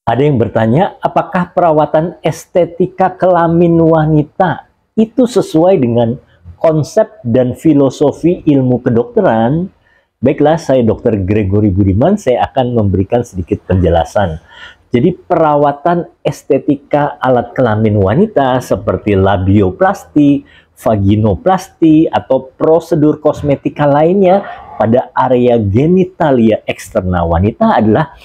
Ada yang bertanya, apakah perawatan estetika kelamin wanita itu sesuai dengan konsep dan filosofi ilmu kedokteran? Baiklah, saya Dr. Gregory Budiman, saya akan memberikan sedikit penjelasan. Jadi perawatan estetika alat kelamin wanita seperti labioplasti, vaginoplasti, atau prosedur kosmetika lainnya pada area genitalia eksternal wanita adalah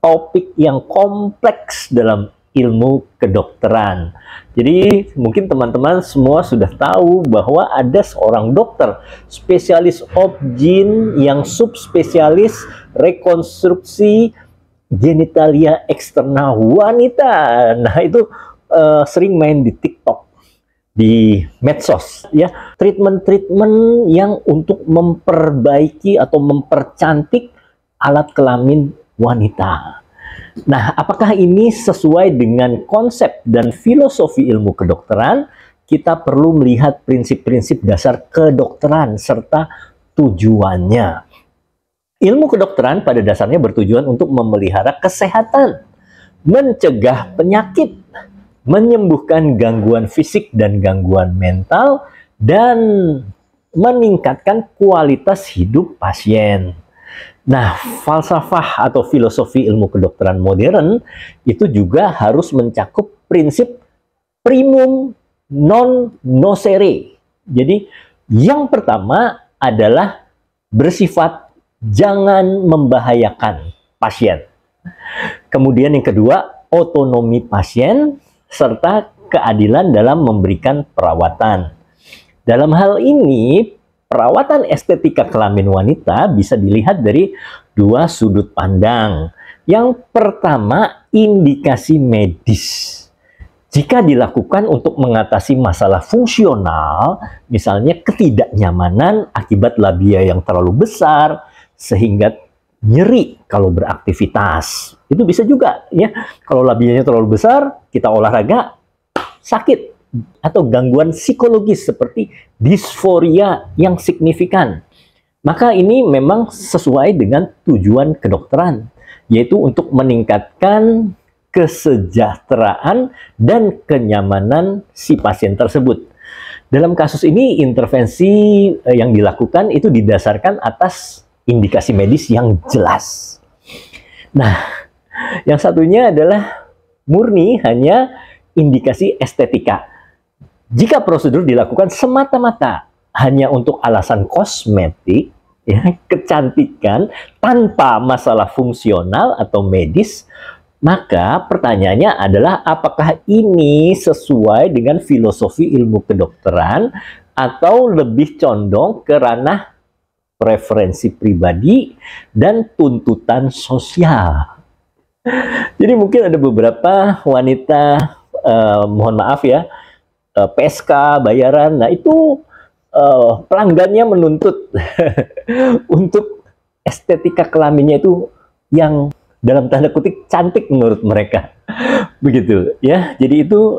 topik yang kompleks dalam ilmu kedokteran. Jadi mungkin teman-teman semua sudah tahu bahwa ada seorang dokter spesialis obgyn yang subspesialis rekonstruksi genitalia eksternal wanita. Nah itu sering main di TikTok, di medsos, ya, treatment-treatment yang untuk memperbaiki atau mempercantik alat kelamin wanita. Nah, apakah ini sesuai dengan konsep dan filosofi ilmu kedokteran? Kita perlu melihat prinsip-prinsip dasar kedokteran serta tujuannya. Ilmu kedokteran pada dasarnya bertujuan untuk memelihara kesehatan, mencegah penyakit, menyembuhkan gangguan fisik dan gangguan mental, dan meningkatkan kualitas hidup pasien. Nah, falsafah atau filosofi ilmu kedokteran modern itu juga harus mencakup prinsip primum non nocere. Jadi, yang pertama adalah bersifat jangan membahayakan pasien. Kemudian yang kedua, otonomi pasien serta keadilan dalam memberikan perawatan. Dalam hal ini, perawatan estetika kelamin wanita bisa dilihat dari dua sudut pandang. Yang pertama, indikasi medis. Jika dilakukan untuk mengatasi masalah fungsional, misalnya ketidaknyamanan akibat labia yang terlalu besar, sehingga nyeri kalau beraktivitas. Itu bisa juga, ya. Kalau labianya terlalu besar, kita olahraga, sakit. Atau gangguan psikologis seperti disforia yang signifikan. Maka ini memang sesuai dengan tujuan kedokteran, yaitu untuk meningkatkan kesejahteraan dan kenyamanan si pasien tersebut. Dalam kasus ini, intervensi yang dilakukan itu didasarkan atas indikasi medis yang jelas. Nah, yang satunya adalah murni hanya indikasi estetika. Jika prosedur dilakukan semata-mata hanya untuk alasan kosmetik, ya, kecantikan tanpa masalah fungsional atau medis, maka pertanyaannya adalah apakah ini sesuai dengan filosofi ilmu kedokteran atau lebih condong ke ranah preferensi pribadi dan tuntutan sosial. Jadi mungkin ada beberapa wanita, mohon maaf ya, PSK, bayaran, nah itu pelanggannya menuntut untuk estetika kelaminnya itu yang dalam tanda kutip cantik menurut mereka. Begitu ya. Jadi itu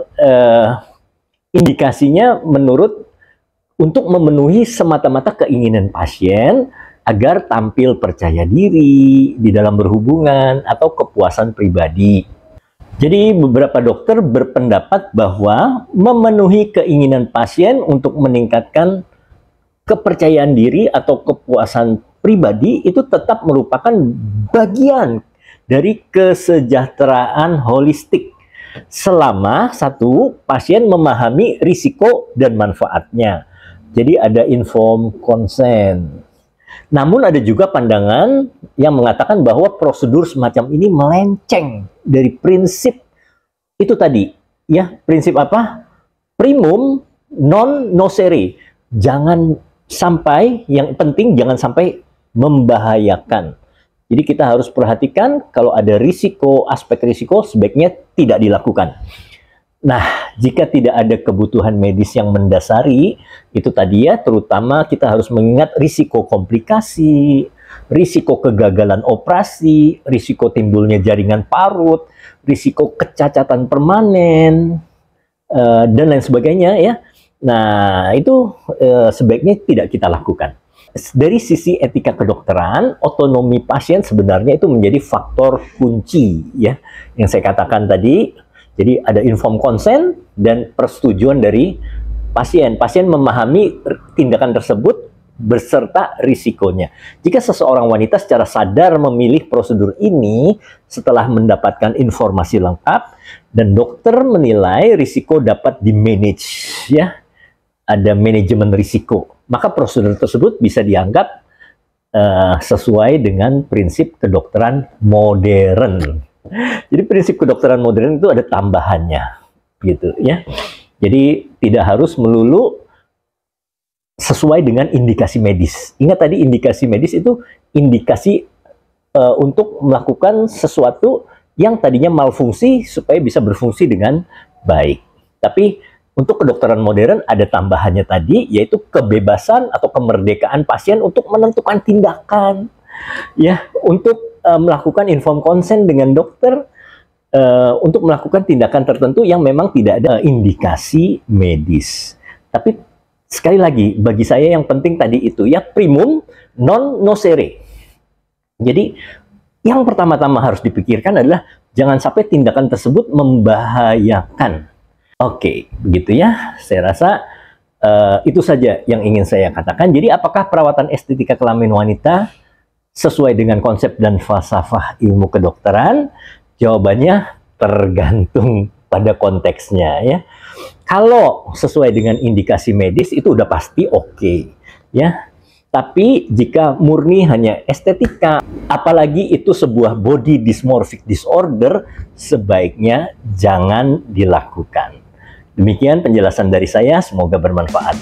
indikasinya menurut untuk memenuhi semata-mata keinginan pasien agar tampil percaya diri di dalam berhubungan atau kepuasan pribadi. Jadi beberapa dokter berpendapat bahwa memenuhi keinginan pasien untuk meningkatkan kepercayaan diri atau kepuasan pribadi itu tetap merupakan bagian dari kesejahteraan holistik selama satu, pasien memahami risiko dan manfaatnya. Jadi ada informed consent. Namun ada juga pandangan yang mengatakan bahwa prosedur semacam ini melenceng dari prinsip itu tadi, ya. Prinsip apa? Primum non nocere. Jangan sampai, yang penting jangan sampai membahayakan. Jadi kita harus perhatikan kalau ada risiko, aspek risiko sebaiknya tidak dilakukan. Nah, jika tidak ada kebutuhan medis yang mendasari, itu tadi ya, terutama kita harus mengingat risiko komplikasi, risiko kegagalan operasi, risiko timbulnya jaringan parut, risiko kecacatan permanen, dan lain sebagainya ya. Nah, itu sebaiknya tidak kita lakukan. dari sisi etika kedokteran, otonomi pasien sebenarnya itu menjadi faktor kunci ya. Yang saya katakan tadi, jadi ada informed consent dan persetujuan dari pasien. Pasien memahami tindakan tersebut beserta risikonya. Jika seseorang wanita secara sadar memilih prosedur ini setelah mendapatkan informasi lengkap dan dokter menilai risiko dapat di-manage ya, ada manajemen risiko, maka prosedur tersebut bisa dianggap sesuai dengan prinsip kedokteran modern. Jadi prinsip kedokteran modern itu ada tambahannya, gitu ya. Jadi tidak harus melulu sesuai dengan indikasi medis. Ingat tadi indikasi medis itu indikasi untuk melakukan sesuatu yang tadinya malfungsi supaya bisa berfungsi dengan baik. Tapi untuk kedokteran modern ada tambahannya tadi, yaitu kebebasan atau kemerdekaan pasien untuk menentukan tindakan, ya, untuk melakukan informed consent dengan dokter, untuk melakukan tindakan tertentu yang memang tidak ada indikasi medis. Tapi sekali lagi, bagi saya yang penting tadi itu ya, primum non nocere. Jadi yang pertama-tama harus dipikirkan adalah jangan sampai tindakan tersebut membahayakan. Oke, begitu ya. Saya rasa itu saja yang ingin saya katakan. Jadi apakah perawatan estetika kelamin wanita sesuai dengan konsep dan falsafah ilmu kedokteran? Jawabannya tergantung pada konteksnya ya. Kalau sesuai dengan indikasi medis itu udah pasti oke, ya. Tapi jika murni hanya estetika, apalagi itu sebuah body dysmorphic disorder, sebaiknya jangan dilakukan. Demikian penjelasan dari saya, semoga bermanfaat.